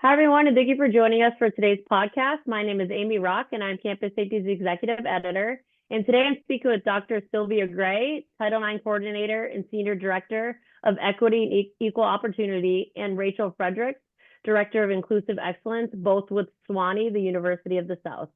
Hi, everyone, and thank you for joining us for today's podcast. My name is Amy Rock, and I'm Campus Safety's Executive Editor. And today I'm speaking with Dr. Sylvia Gray, Title IX Coordinator and Senior Director of Equity and Equal Opportunity, and Rachel Fredericks, Director of Inclusive Excellence, both with Sewanee, the University of the South.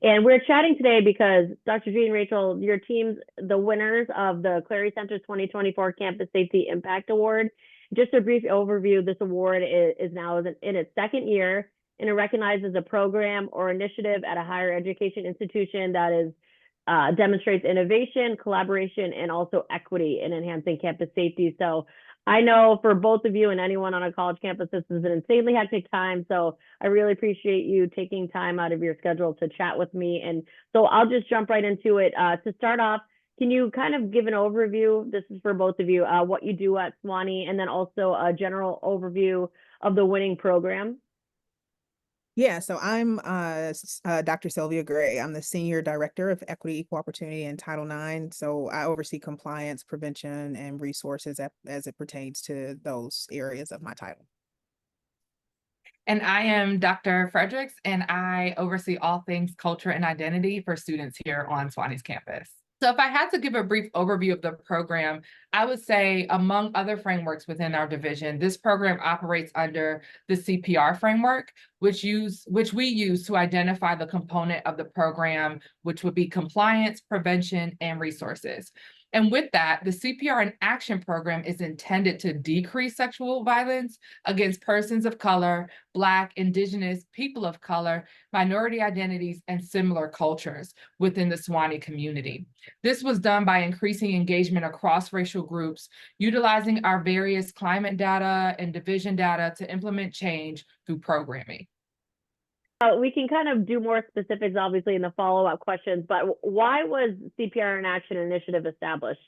And we're chatting today because Dr. G and Rachel, your team's the winners of the Clery Center's 2024 Campus Safety Impact Award. Just a brief overview, this award is now in its second year, and it recognizes a program or initiative at a higher education institution that is demonstrates innovation, collaboration, and also equity in enhancing campus safety. So I know for both of you and anyone on a college campus, this is an insanely hectic time. So I really appreciate you taking time out of your schedule to chat with me. And so I'll just jump right into it. To start off, can you kind of give an overview, this is for both of you, what you do at Sewanee, and then also a general overview of the winning program? Yeah, so I'm Dr. Sylvia Gray. I'm the Senior Director of Equity, Equal Opportunity and Title IX. So I oversee compliance, prevention, and resources as it pertains to those areas of my title. And I am Dr. Fredericks, and I oversee all things culture and identity for students here on Sewanee's campus. So if I had to give a brief overview of the program, I would say among other frameworks within our division, this program operates under the C.P.R framework, which we use to identify the component of the program, which would be compliance, prevention, and resources. And with that, the C.P.R in Action program is intended to decrease sexual violence against persons of color, Black, Indigenous, people of color, minority identities, and similar cultures within the Sewanee community. This was done by increasing engagement across racial groups, utilizing our various climate data and division data to implement change through programming. We can kind of do more specifics, obviously, in the follow-up questions, but why was C.P.R in Action initiative established?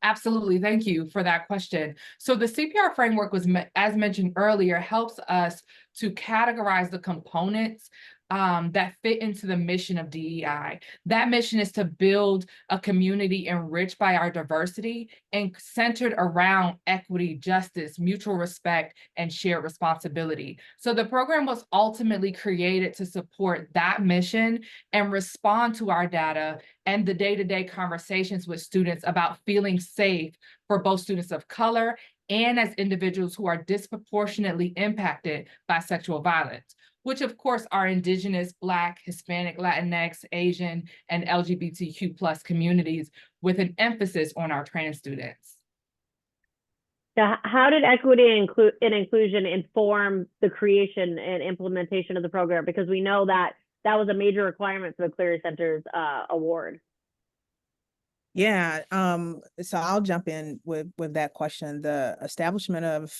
Absolutely. Thank you for that question. So the C.P.R framework was, as mentioned earlier, helps us to categorize the components that fit into the mission of DEI. That mission is to build a community enriched by our diversity and centered around equity, justice, mutual respect, and shared responsibility. So the program was ultimately created to support that mission and respond to our data and the day-to-day conversations with students about feeling safe for both students of color and as individuals who are disproportionately impacted by sexual violence, which of course are Indigenous, Black, Hispanic, Latinx, Asian, and LGBTQ plus communities, with an emphasis on our trans students. Now, how did equity and inclusion inform the creation and implementation of the program? Because we know that that was a major requirement for the Clery Center's award. Yeah, so I'll jump in with that question. The establishment of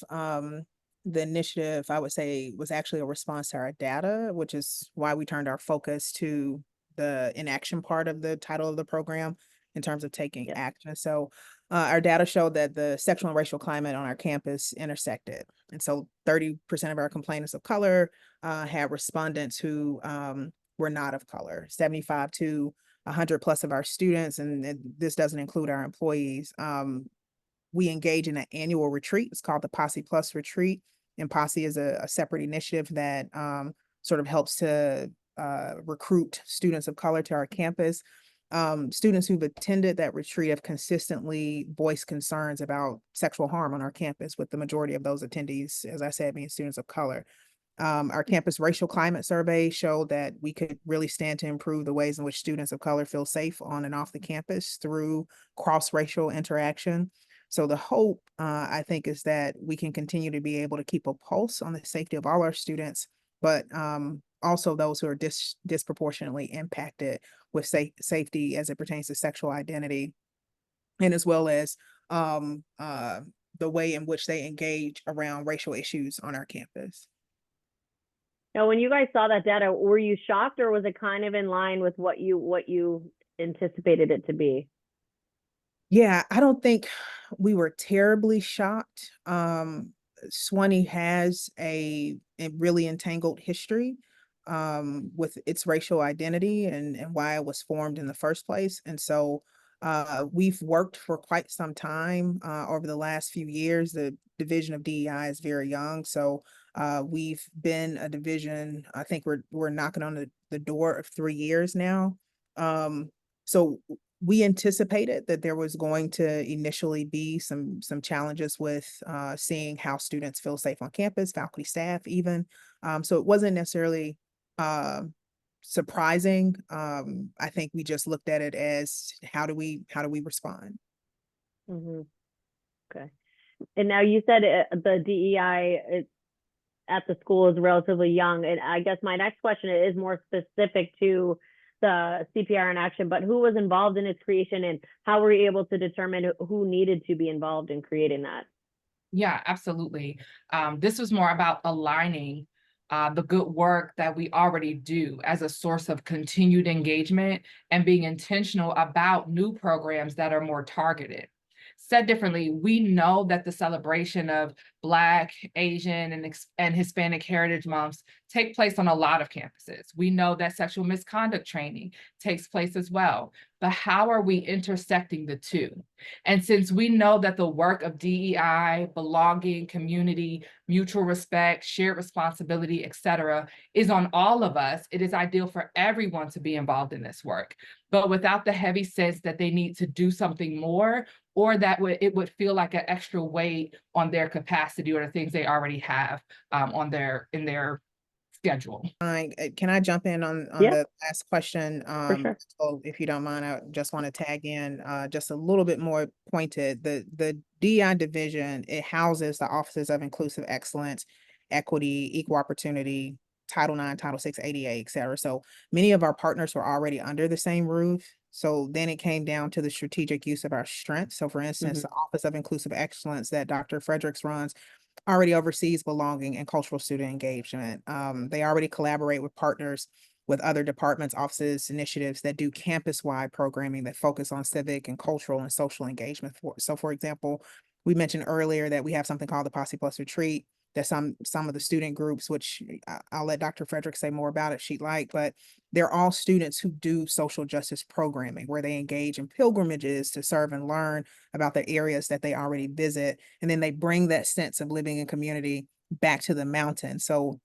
the initiative, I would say, was actually a response to our data, which is why we turned our focus to the inaction part of the title of the program in terms of taking action. So our data showed that the sexual and racial climate on our campus intersected. And so 30% of our complainants of color had respondents who were not of color, 75 to 100 plus of our students, and this doesn't include our employees. We engage in an annual retreat. It's called the Posse Plus Retreat. And Posse is a separate initiative that sort of helps to recruit students of color to our campus. Students who've attended that retreat have consistently voiced concerns about sexual harm on our campus, with the majority of those attendees, as I said, being students of color. Our campus racial climate survey showed that we could really stand to improve the ways in which students of color feel safe on and off the campus through cross-racial interaction. So the hope, I think, is that we can continue to be able to keep a pulse on the safety of all our students, but also those who are disproportionately impacted with safety as it pertains to sexual identity, and as well as the way in which they engage around racial issues on our campus. Now, when you guys saw that data, were you shocked, or was it kind of in line with what you anticipated it to be? Yeah, I don't think we were terribly shocked. Sewanee has a really entangled history with its racial identity and why it was formed in the first place. And so we've worked for quite some time over the last few years. The division of DEI is very young. So We've been a division, I think we're knocking on the door of 3 years now. So we anticipated that there was going to initially be some challenges with seeing how students feel safe on campus, faculty, staff even. So it wasn't necessarily surprising. I think we just looked at it as how do we respond? Mhm. Okay. And now you said the DEI at the school is relatively young, and I guess my next question is more specific to the C.P.R. in action, but who was involved in its creation, and how were you able to determine who needed to be involved in creating that? Yeah, absolutely. This was more about aligning the good work that we already do as a source of continued engagement and being intentional about new programs that are more targeted. Said differently, we know that the celebration of Black, Asian, and Hispanic Heritage Months take place on a lot of campuses. We know that sexual misconduct training takes place as well. But how are we intersecting the two? And since we know that the work of DEI, belonging, community, mutual respect, shared responsibility, et cetera, is on all of us, it is ideal for everyone to be involved in this work, but without the heavy sense that they need to do something more, or that it would feel like an extra weight on their capacity or the things they already have in their schedule. Can I jump in on Yeah, the last question? for sure. So if you don't mind, I just want to tag in just a little bit more pointed. The DEI division, it houses the offices of inclusive excellence, equity, equal opportunity, Title IX, Title VI, ADA, et cetera. So many of our partners were already under the same roof. So then it came down to the strategic use of our strengths. So for instance, the Office of Inclusive Excellence that Dr. Fredericks runs already oversees belonging and cultural student engagement. They already collaborate with partners with other departments, offices, initiatives that do campus-wide programming that focus on civic and cultural and social engagement. So for example, we mentioned earlier that we have something called the Posse Plus Retreat that some of the student groups, which I'll let Dr. Frederick say more about if she'd like, but they're all students who do social justice programming where they engage in pilgrimages to serve and learn about the areas that they already visit. And then they bring that sense of living in community back to the mountain. So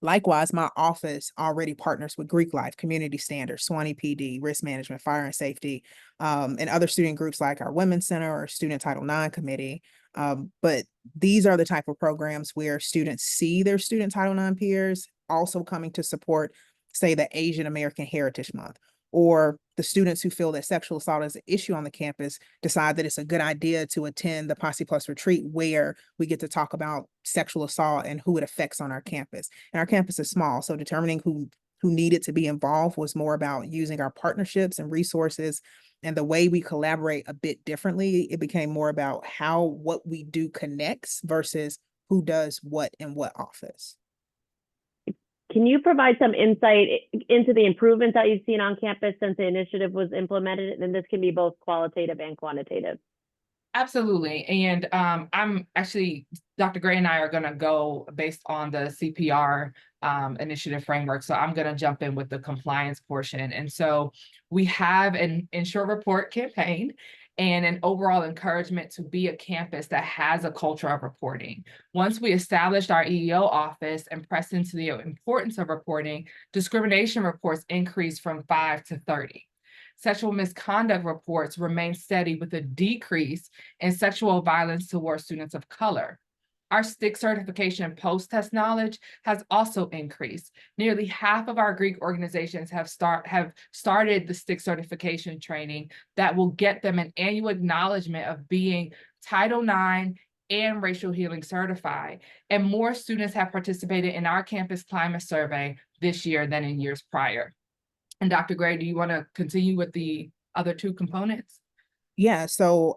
likewise, my office already partners with Greek Life, Community Standards, Sewanee PD, Risk Management, Fire and Safety, and other student groups like our Women's Center or Student Title IX Committee. But these are the type of programs where students see their Student Title IX peers also coming to support, say, the Asian American Heritage Month, or the students who feel that sexual assault is an issue on the campus decide that it's a good idea to attend the Posse Plus retreat where we get to talk about sexual assault and who it affects on our campus. And our campus is small, so determining who needed to be involved was more about using our partnerships and resources and the way we collaborate a bit differently. It became more about how what we do connects versus who does what in what office. Can you provide some insight into the improvements that you've seen on campus since the initiative was implemented? And this can be both qualitative and quantitative. Absolutely. And I'm actually, Dr. Gray and I are going to go based on the C.P.R. Initiative framework. So I'm going to jump in with the compliance portion. And so we have an Ensure Report campaign and an overall encouragement to be a campus that has a culture of reporting. Once we established our EEO office and pressed into the importance of reporting, discrimination reports increased from 5 to 30. Sexual misconduct reports remain steady with a decrease in sexual violence towards students of color. Our STIC certification post-test knowledge has also increased. Nearly half of our Greek organizations have started the STIC certification training that will get them an annual acknowledgement of being Title IX and racial healing certified. And more students have participated in our campus climate survey this year than in years prior. And Dr. Gray, do you want to continue with the other two components? Yeah, so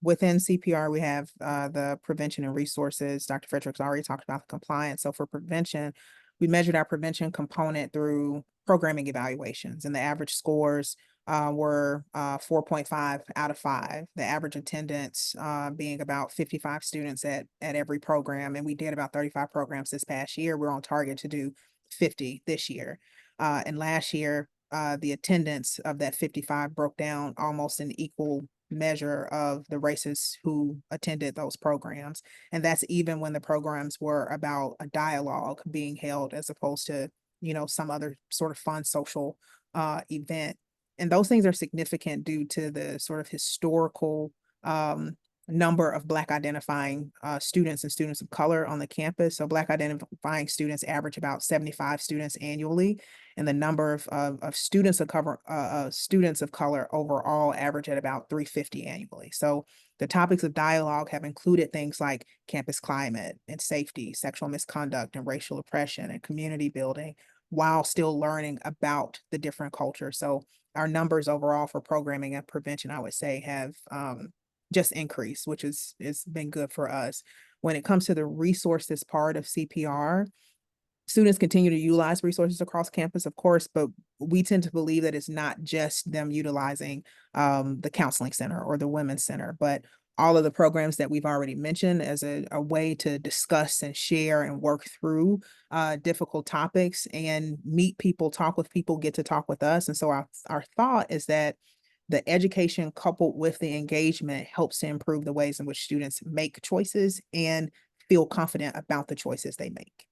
within C.P.R, we have the prevention and resources. Dr. Fredericks already talked about the compliance. So for prevention, we measured our prevention component through programming evaluations, and the average scores were 4.5 out of 5. The average attendance being about 55 students at every program, and we did about 35 programs this past year. We're on target to do 50 this year. And last year, the attendance of that 55 broke down almost in equal measure of the races who attended those programs. And that's even when the programs were about a dialogue being held as opposed to, some other sort of fun social event. And those things are significant due to the sort of historical number of Black identifying students and students of color on the campus. So Black identifying students average about 75 students annually, and the number of students of color overall average at about 350 annually. So the topics of dialogue have included things like campus climate and safety, sexual misconduct and racial oppression and community building, while still learning about the different cultures. So our numbers overall for programming and prevention, I would say, have just increased, which has been good for us. When it comes to the resources part of C.P.R, students continue to utilize resources across campus, of course, but we tend to believe that it's not just them utilizing the counseling center or the women's center, but all of the programs that we've already mentioned as a way to discuss and share and work through difficult topics and meet people, talk with people, get to talk with us. And so our thought is that the education coupled with the engagement helps to improve the ways in which students make choices and feel confident about the choices they make.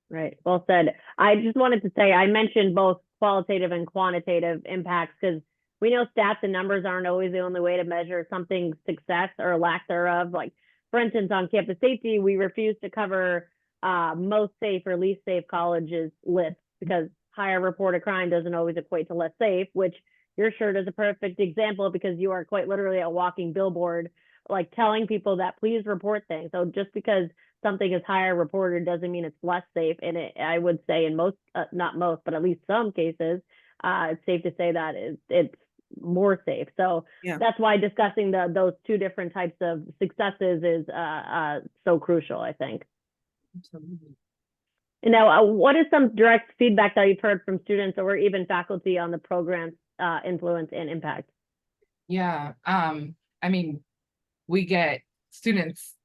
Right. Well said. I just wanted to say, I mentioned both qualitative and quantitative impacts because we know stats and numbers aren't always the only way to measure something's success or lack thereof. Like, for instance, on campus safety, we refuse to cover most safe or least safe colleges lists because higher reported crime doesn't always equate to less safe, which your shirt is a perfect example because you are quite literally a walking billboard, like telling people that please report things. So just because something is higher reported doesn't mean it's less safe. And I would say in most, not most, but at least some cases, it's safe to say that it's more safe. So yeah, that's why discussing those two different types of successes is so crucial, I think. Absolutely. And now, what is some direct feedback that you've heard from students or even faculty on the program's influence and impact? Yeah, I mean, we get students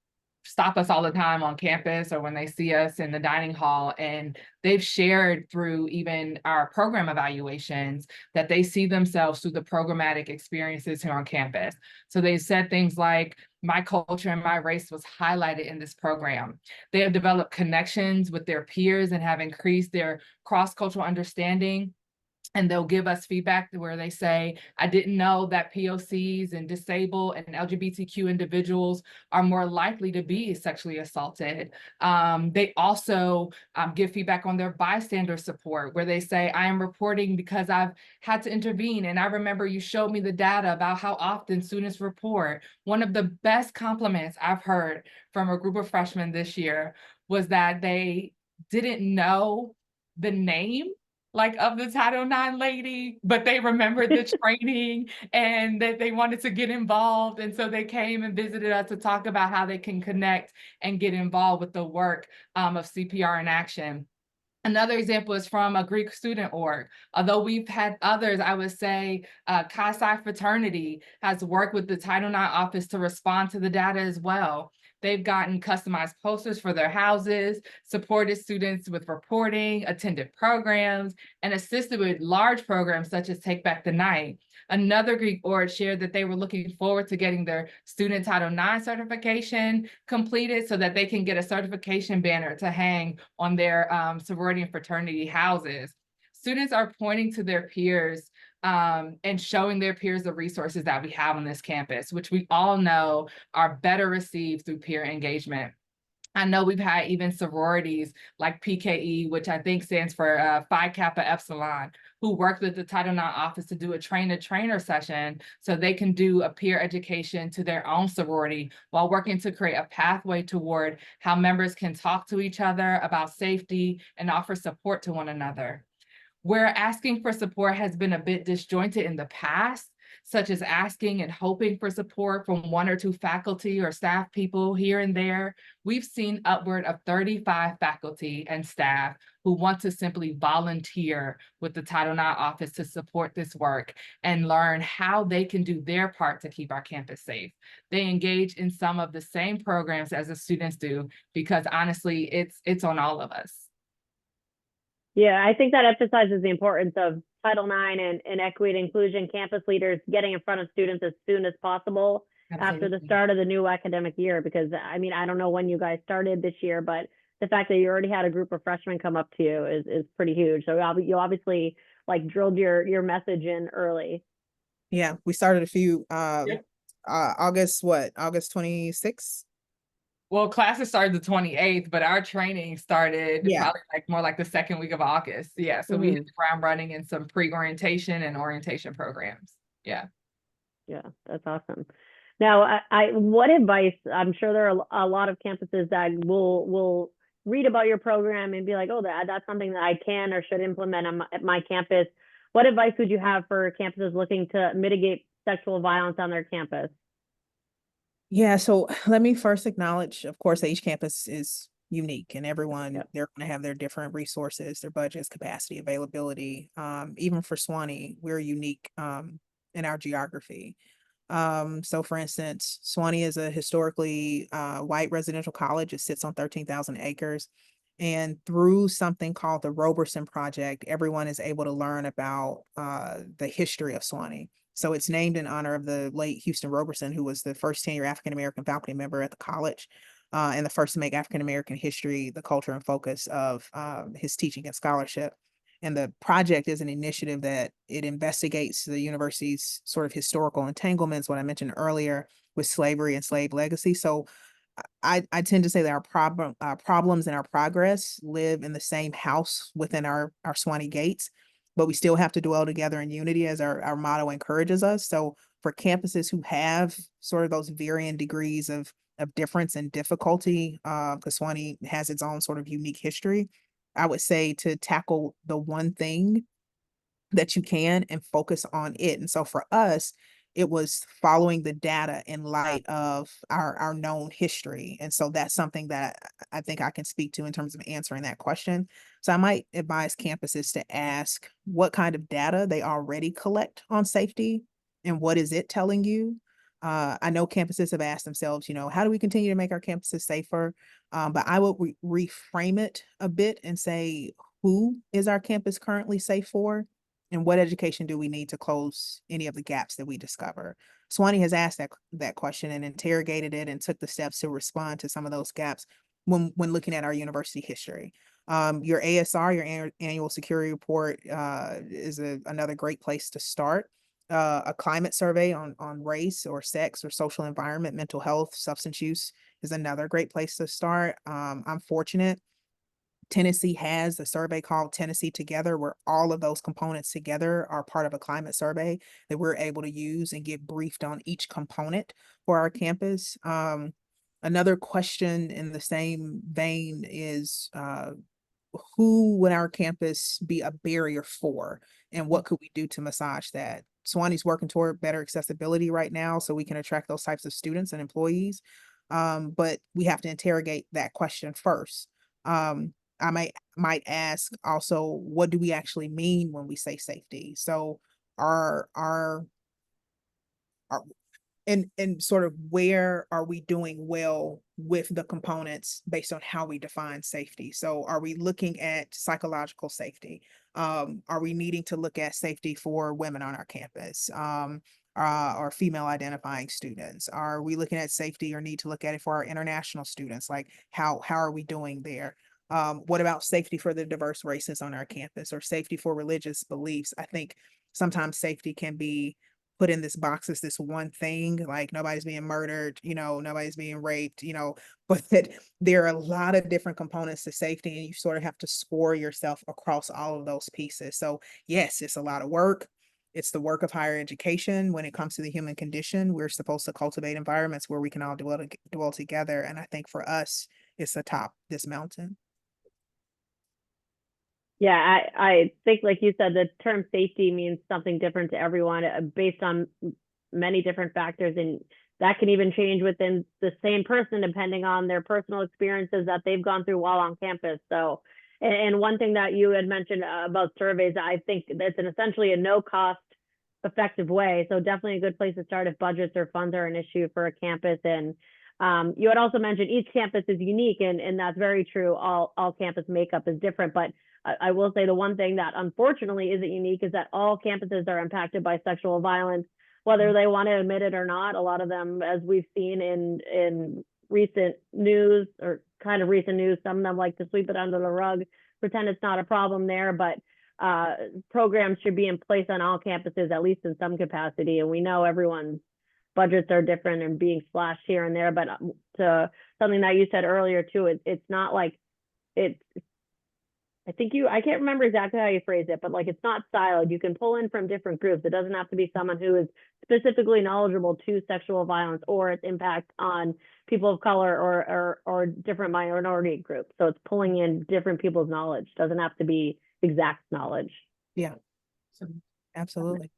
stop us all the time on campus or when they see us in the dining hall, and they've shared through even our program evaluations that they see themselves through the programmatic experiences here on campus. So they said things like, my culture and my race was highlighted in this program. They have developed connections with their peers and have increased their cross-cultural understanding. And they'll give us feedback where they say, I didn't know that POCs and disabled and LGBTQ individuals are more likely to be sexually assaulted. They also give feedback on their bystander support, where they say, I am reporting because I've had to intervene. And I remember you showed me the data about how often students report. One of the best compliments I've heard from a group of freshmen this year was that they didn't know the name of the Title IX lady, but they remembered the training and that they wanted to get involved. And so they came and visited us to talk about how they can connect and get involved with the work of C.P.R. in action. Another example is from a Greek student org. Although we've had others, I would say Chi Psi Fraternity has worked with the Title IX office to respond to the data as well. They've gotten customized posters for their houses, supported students with reporting, attended programs, and assisted with large programs such as Take Back the Night. Another Greek org shared that they were looking forward to getting their student Title IX certification completed so that they can get a certification banner to hang on their sorority and fraternity houses. Students are pointing to their peers and showing their peers the resources that we have on this campus, which we all know are better received through peer engagement. I know we've had even sororities like PKE, which I think stands for Phi Kappa Epsilon, who worked with the Title IX office to do a train-the-trainer session so they can do a peer education to their own sorority while working to create a pathway toward how members can talk to each other about safety and offer support to one another. Where asking for support has been a bit disjointed in the past, such as asking and hoping for support from 1 or 2 faculty or staff people here and there, we've seen upward of 35 faculty and staff who want to simply volunteer with the Title IX office to support this work and learn how they can do their part to keep our campus safe. They engage in some of the same programs as the students do, because honestly, it's on all of us. Yeah, I think that emphasizes the importance of Title IX and equity and inclusion campus leaders getting in front of students as soon as possible after the Absolutely. start of the new academic year? Because I mean, I don't know when you guys started this year, but the fact that you already had a group of freshmen come up to you is pretty huge. So you obviously like drilled your message in early. Yeah, we started a few, Yep. August 26th? Well, classes started the 28th, but our training started Yeah. probably like more like the second week of August. Yeah. So we hit the ground running in some pre-orientation and orientation programs. Yeah. Yeah, that's awesome. Now, I what advice? I'm sure there are a lot of campuses that will read about your program and be like, oh, that's something that I can or should implement at my campus. What advice would you have for campuses looking to mitigate sexual violence on their campus? Yeah, so let me first acknowledge, of course, that each campus is unique and everyone, Yep. they're going to have their different resources, their budgets, capacity, availability. Even for Sewanee, we're unique in our geography. So for instance, Sewanee is a historically white residential college. It sits on 13,000 acres. And through something called the Roberson Project, everyone is able to learn about the history of Sewanee. So it's named in honor of the late Houston Roberson, who was the first tenure African-American faculty member at the college, and the first to make African-American history the culture and focus of his teaching and scholarship. And the project is an initiative that it investigates the university's sort of historical entanglements, what I mentioned earlier with slavery and slave legacy. So I tend to say that our problems and our progress live in the same house within our Sewanee gates, but we still have to dwell together in unity as our motto encourages us. So for campuses who have sort of those varying degrees of difference and difficulty, because Sewanee has its own sort of unique history, I would say to tackle the one thing that you can and focus on it. And so for us, it was following the data in light of our known history. And so that's something that I think I can speak to in terms of answering that question. So I might advise campuses to ask what kind of data they already collect on safety and what is it telling you. I know campuses have asked themselves, how do we continue to make our campuses safer? But I would reframe it a bit and say, who is our campus currently safe for? And what education do we need to close any of the gaps that we discover? Sewanee has asked that question and interrogated it and took the steps to respond to some of those gaps when looking at our university history. Your ASR, your annual security report, is another great place to start. A climate survey on race or sex or social environment, mental health, substance use is another great place to start. I'm fortunate Tennessee has a survey called Tennessee Together, where all of those components together are part of a climate survey that we're able to use and get briefed on each component for our campus. Another question in the same vein is who would our campus be a barrier for, and what could we do to massage that? Sewanee's working toward better accessibility right now so we can attract those types of students and employees. But we have to interrogate that question first. I might ask also, what do we actually mean when we say safety? So are and sort of where are we doing well with the components based on how we define safety? So are we looking at psychological safety? Are we needing to look at safety for women on our campus? Or female identifying students? Are we looking at safety or need to look at it for our international students? Like how are we doing there? What about safety for the diverse races on our campus or safety for religious beliefs? I think sometimes safety can be put in this box as this one thing, like nobody's being murdered, nobody's being raped, but there are a lot of different components to safety and you sort of have to score yourself across all of those pieces. So yes, it's a lot of work. It's the work of higher education. When it comes to the human condition, we're supposed to cultivate environments where we can all dwell together. And I think for us, it's atop this mountain. Yeah, I think, like you said, the term safety means something different to everyone based on many different factors. And that can even change within the same person, depending on their personal experiences that they've gone through while on campus. So, and one thing that you had mentioned about surveys, I think that's essentially a no cost effective way. So definitely a good place to start if budgets or funds are an issue for a campus. And You had also mentioned each campus is unique, and that's very true. All campus makeup is different, but I will say the one thing that unfortunately isn't unique is that all campuses are impacted by sexual violence, whether they want to admit it or not. A lot of them, as we've seen in recent news, or kind of recent news, some of them like to sweep it under the rug, pretend it's not a problem there, but programs should be in place on all campuses, at least in some capacity. And we know everyone's budgets are different and being slashed here and there, but to something that you said earlier too, it's not like it's, I can't remember exactly how you phrased it, but like it's not siloed. You can pull in from different groups. It doesn't have to be someone who is specifically knowledgeable to sexual violence or its impact on people of color or different minority groups. So it's pulling in different people's knowledge. It doesn't have to be exact knowledge. Yeah, absolutely.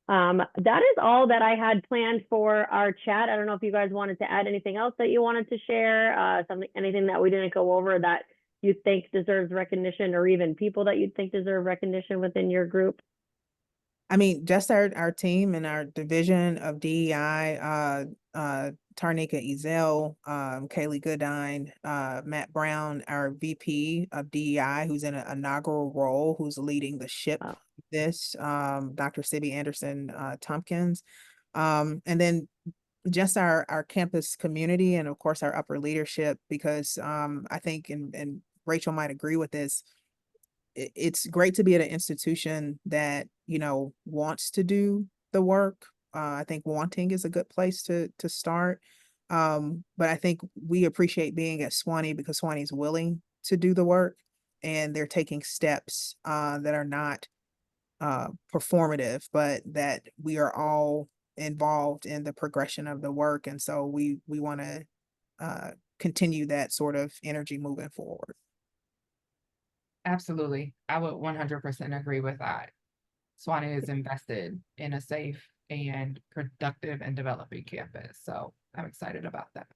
That is all that I had planned for our chat. I don't know if you guys wanted to add anything else that you wanted to share, anything that we didn't go over that you think deserves recognition, or even people that you think deserve recognition within your group. I mean, just our team and our division of DEI, Tarnika Ezel, Kaylee Goodine, Matt Brown, our VP of DEI, who's in an inaugural role, who's leading the ship this, Dr. Sibby Anderson Tompkins, and then just our campus community, and of course our upper leadership, because I think, and Rachel might agree with this, it's great to be at an institution that, you know, wants to do the work. I think wanting is a good place to start. But I think we appreciate being at Sewanee because Sewanee is willing to do the work, and they're taking steps that are not performative, but that we are all involved in the progression of the work. And so we want to continue that sort of energy moving forward. Absolutely. I would 100% agree with that. Sewanee is invested in a safe and productive and developing campus. So I'm excited about that.